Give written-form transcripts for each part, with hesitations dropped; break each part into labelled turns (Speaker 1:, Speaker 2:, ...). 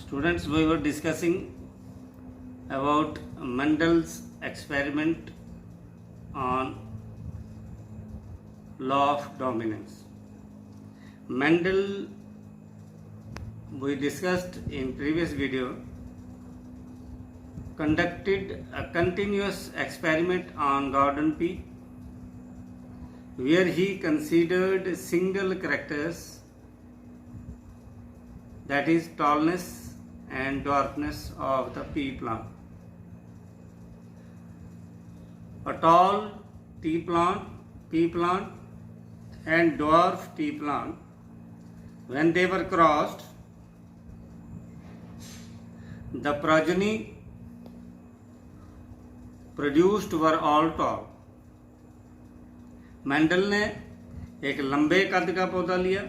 Speaker 1: Students, we were discussing about Mendel's experiment on law of dominance. Mendel, we discussed in previous video, conducted a continuous experiment on Gordon P, where he considered single characters, that is tallness and dwarfness of the pea plant. A tall pea plant and dwarf tea plant, when they were crossed, the progeny produced were all tall. Mendel ने एक लंबे कद का पौधा लिया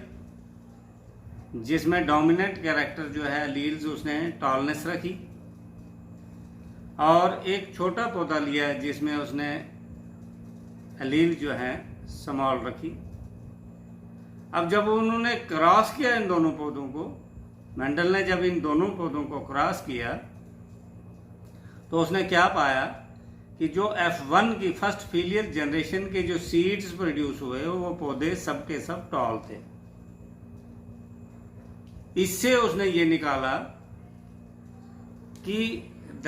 Speaker 1: जिसमें dominant character जो है एलील्स उसने टॉलनेस रखी, और एक छोटा पौधा लिया जिसमें उसने एलील जो है स्मॉल रखी। अब जब उन्होंने क्रॉस किया इन दोनों पौधों को, मेंडल ने जब इन दोनों पौधों को क्रॉस किया तो उसने क्या पाया कि जो F1 की फर्स्ट फीलियर जनरेशन के जो सीड्स प्रोड्यूस हुए वो पौधे सब के सब टॉल थे। इससे उसने ये निकाला कि द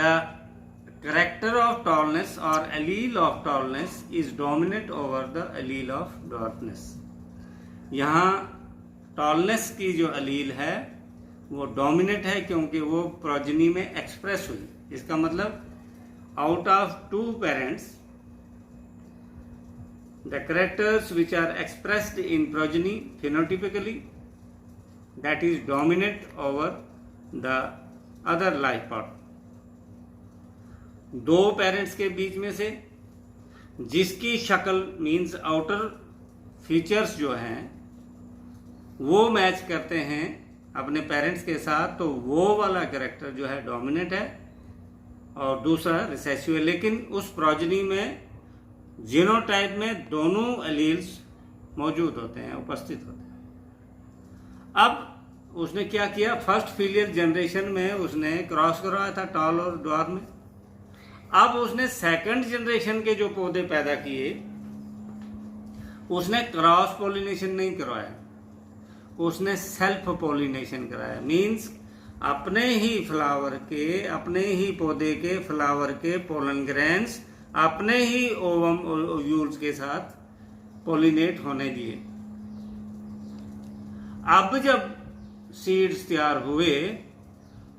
Speaker 1: कैरेक्टर ऑफ टॉलनेस और allele of tallness is dominate over the allele of dwarfness. यहाँ टॉलनेस की जो एलील है वो डोमिनेट है क्योंकि वो प्रोजेनी में एक्सप्रेस हुई। इसका मतलब out of two parents, the characters which are expressed in progeny phenotypically, that is dominant over the other life part. दो पेरेंट्स के बीच में से जिसकी शक्ल मीन्स आउटर फीचर्स जो हैं वो मैच करते हैं अपने पेरेंट्स के साथ, तो वो वाला कैरेक्टर जो है डोमिनेट है और दूसरा रिसेसिव है। लेकिन उस प्रोजेनी में जीनोटाइप में दोनों एलील्स मौजूद होते हैं, उपस्थित होते हैं। अब उसने क्या किया, फर्स्ट फीलियर जनरेशन में उसने क्रॉस करवाया था टॉल और ड्वार्फ में। अब उसने सेकंड जनरेशन के जो पौधे पैदा किए उसने क्रॉस पोलिनेशन नहीं करवाया, उसने सेल्फ पोलिनेशन कराया। मीन्स अपने ही फ्लावर के, अपने ही पौधे के फ्लावर के पोलन ग्रेन्स अपने ही ओवम ओव्यूल्स के साथ पोलिनेट होने दिए। अब जब सीड्स तैयार हुए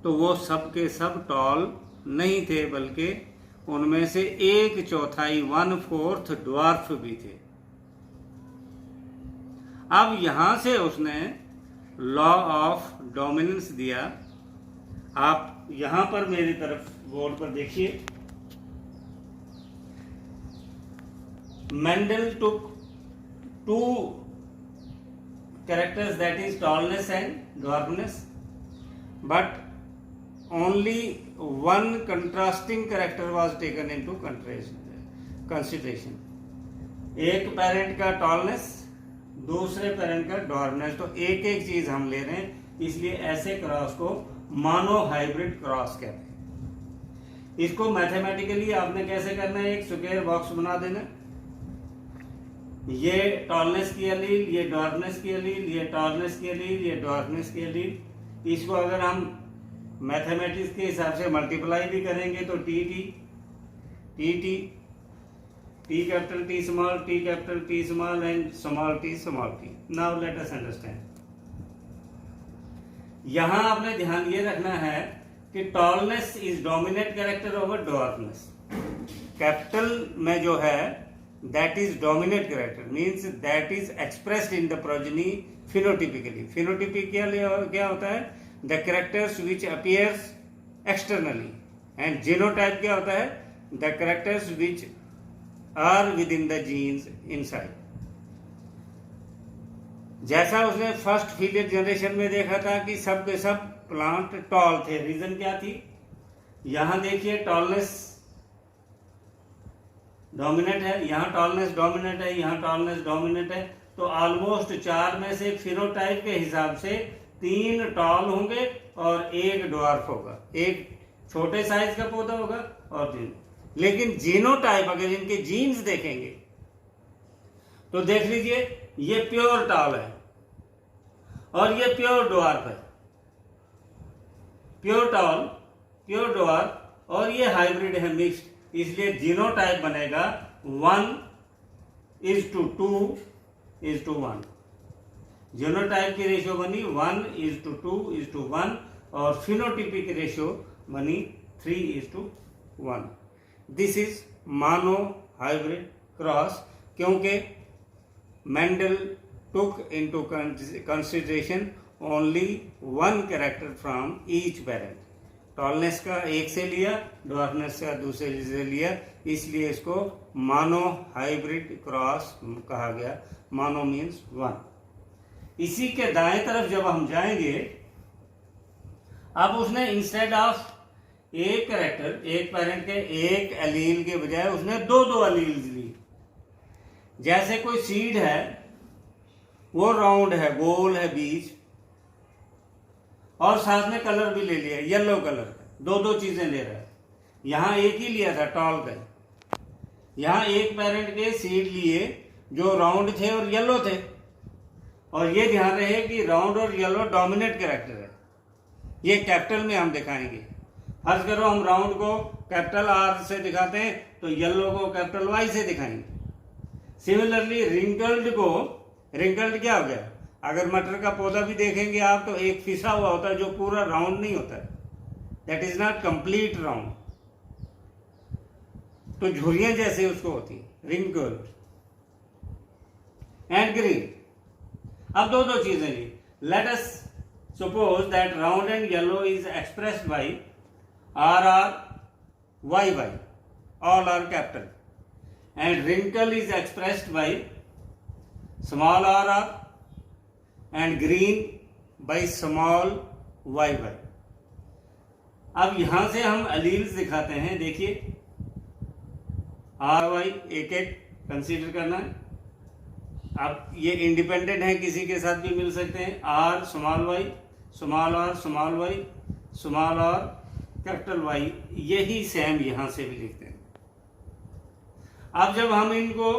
Speaker 1: तो वो सब के सब टॉल नहीं थे, बल्कि उनमें से 1/4 1/4 ड्वार्फ भी थे। अब यहां से उसने लॉ ऑफ डोमिनेंस दिया। आप यहां पर मेरी तरफ बोर्ड पर देखिए, Mendel took two characters that is tallness and dwarfness, but only one contrasting character was taken into consideration. एक पेरेंट का टॉलनेस, दूसरे पेरेंट का ड्वार्फनेस, तो एक एक चीज हम ले रहे हैं, इसलिए ऐसे क्रॉस को मानो हाइब्रिड क्रॉस कहते हैं। इसको मैथमेटिकली आपने कैसे करना है, एक स्क्वायर बॉक्स बना देना, ये टॉलनेस की एलील, ये ड्वार्फनेस की एलील, ये टॉलनेस की एलील, ये ड्वार्फनेस की एलील। इसको अगर हम मैथमेटिक्स के हिसाब से मल्टीप्लाई भी करेंगे तो T capital T small, T capital T small and small T. Now let us understand. यहां आपने ध्यान ये रखना है कि tallness is dominate character over dwarfness. Capital में जो है that is dominate character, means that is expressed in the progeny phenotypically. Phenotypic क्या होता है, the characters which appears externally, and genotype क्या होता है, the characters which are within the jeans inside. जैसा उसने फर्स्ट फीलियर जनरेशन में देखा था कि सब के सब प्लांट टॉल थे, रीजन क्या थी, यहां देखिए टॉलनेस डोमिनेट है, यहाँ टॉलनेस डोमिनेट है, यहाँ टॉलनेस डोमिनेट है, तो ऑलमोस्ट 4 में से फिनोटाइप के हिसाब से 3 टॉल होंगे और 1 ड्वार्फ होगा, एक छोटे साइज का पौधा होगा और 3। लेकिन जीनोटाइप अगर इनके जीन्स देखेंगे तो देख लीजिए, ये प्योर टॉल है और ये प्योर ड्वार्फ है, प्योर टॉल प्योर ड्वार्फ, और ये हाइब्रिड है मिक्स्ड, इसलिए जीनोटाइप बनेगा 1:2:1। जीनोटाइप की रेशियो बनी 1:2:1 और फिनोटिपिक रेशियो बनी 3:1। दिस इज मानो हाइब्रिड क्रॉस, क्योंकि Mendel took into consideration only 1 character from each parent. Tallness का एक से लिया, ड्वार्फनेस का दूसरे से लिया, इसलिए इसको मानो हाइब्रिड क्रॉस कहा गया। मानो मीन्स 1। इसी के दाएं तरफ जब हम जाएंगे, अब उसने इंस्टेड ऑफ एक कैरेक्टर, एक पेरेंट के एक एलील के बजाय उसने 2 एलील्स ली। जैसे कोई सीड है, वो राउंड है, गोल है बीज, और साथ में कलर भी ले लिया, येलो कलर का, 2 चीजें ले रहा है। यहां एक ही लिया था टॉल का, यहां एक पेरेंट के सीड लिए जो राउंड थे और येलो थे, और ये ध्यान रहे कि राउंड और येलो डोमिनेट कैरेक्टर है। ये कैपिटल में हम दिखाएंगे। फर्ज करो हम राउंड को कैपिटल आर से दिखाते हैं तो येलो को कैपिटल वाई से दिखाएंगे। सिमिलरली रिंकल्ड को, रिंकल्ड क्या हो गया, अगर मटर का पौधा भी देखेंगे आप तो एक फिसा हुआ होता है जो पूरा राउंड नहीं होता है, that is not complete round, तो झुर्रियां जैसे उसको होती है, रिंकल्ड। एंड ग्रीन, अब 2 चीजें ली। Let us suppose that round and yellow is expressed by RR YY, all are capital, and wrinkle is expressed by small rr and green by small yy। अब यहां से हम अलील्स दिखाते हैं। देखिए RY एक कंसीडर करना है। अब ये इंडिपेंडेंट है, किसी के साथ भी मिल सकते हैं। R small y, small r small y, small r capital Y, यही सेम यहां से भी लिखते हैं। अब जब हम इनको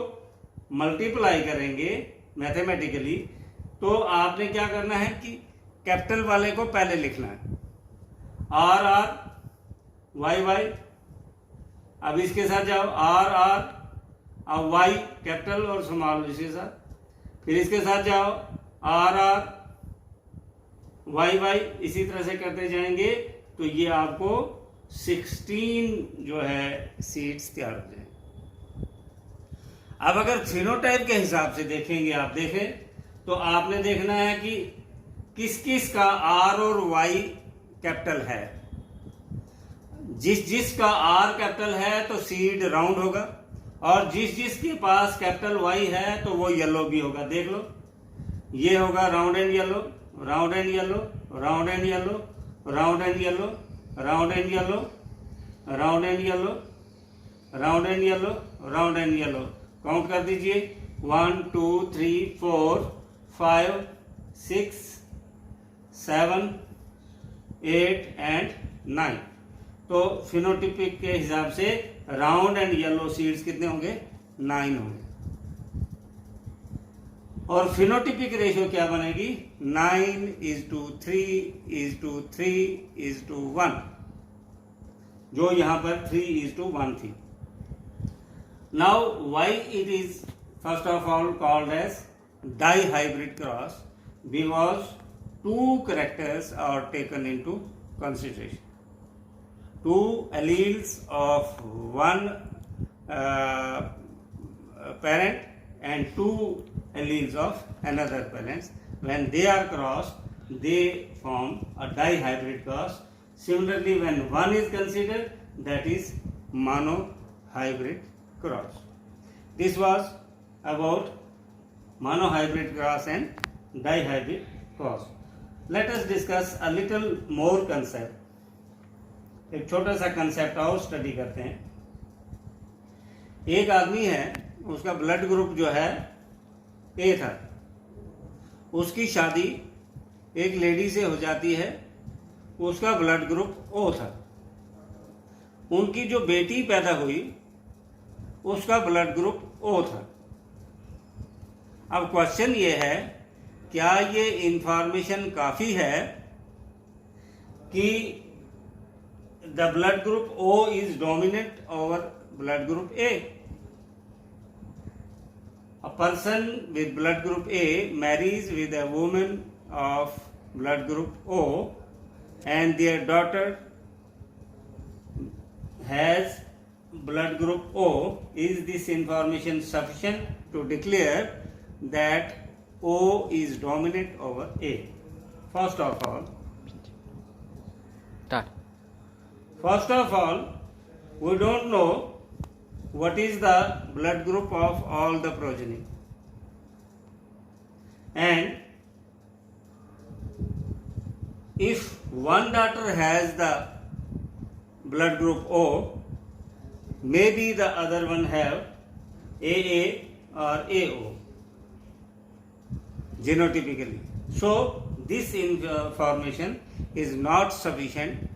Speaker 1: मल्टीप्लाई करेंगे मैथमेटिकली, तो आपने क्या करना है कि कैपिटल वाले को पहले लिखना है, आर आर वाई वाई। अब इसके साथ जाओ आर आर, अब वाई कैपिटल और स्मॉल इसके साथ, फिर इसके साथ जाओ आर आर वाई वाई, इसी तरह से करते जाएंगे तो ये आपको 16 जो है सीड्स तैयार हो जाएंगे। अब अगर फिनोटाइप के हिसाब से देखेंगे, आप देखें तो आपने देखना है कि किस किस का आर और वाई कैपिटल है। जिस का आर कैपिटल है तो सीड राउंड होगा, और जिस के पास कैपिटल वाई है तो वो येलो भी होगा। देख लो, ये होगा round and yellow, round and yellow, round and yellow, round and yellow, round and yellow, round and yellow, round and yellow, round and yellow. Count कर दीजिए, 1 2 3 4 5 6 7 8 एंड 9। तो फिनोटिपिक के हिसाब से राउंड एंड येलो सीड्स कितने होंगे? 9 होंगे। और फिनोटिपिक रेशियो क्या बनेगी? 9:3:3:1, जो यहां पर 3:1 थी। Now why it is first of all called as dihybrid cross, because 2 characters are taken into consideration. 2 alleles of one parent and 2 alleles of another parent. When they are crossed, they form a dihybrid cross. Similarly, when one is considered, that is monohybrid cross. This was about monohybrid cross and dihybrid cross. Let us discuss a little more concept. एक छोटा सा concept और study करते हैं। एक आदमी है, उसका ब्लड ग्रुप जो है ए था, उसकी शादी एक लेडी से हो जाती है, उसका ब्लड ग्रुप ओ था। उनकी जो बेटी पैदा हुई उसका ब्लड ग्रुप ओ था। अब क्वेश्चन ये है, क्या ये इंफॉर्मेशन काफ़ी है कि the blood group O is dominant over blood group A? A person with blood group A marries with a woman of blood group O and their daughter has blood group O. Is this information sufficient to declare that O is dominant over A? First of all, we don't know what is the blood group of all the progeny, and if one daughter has the blood group O, maybe the other one have AA or AO genotypically. So this information is not sufficient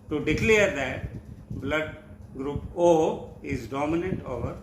Speaker 1: to declare that blood group O is dominant over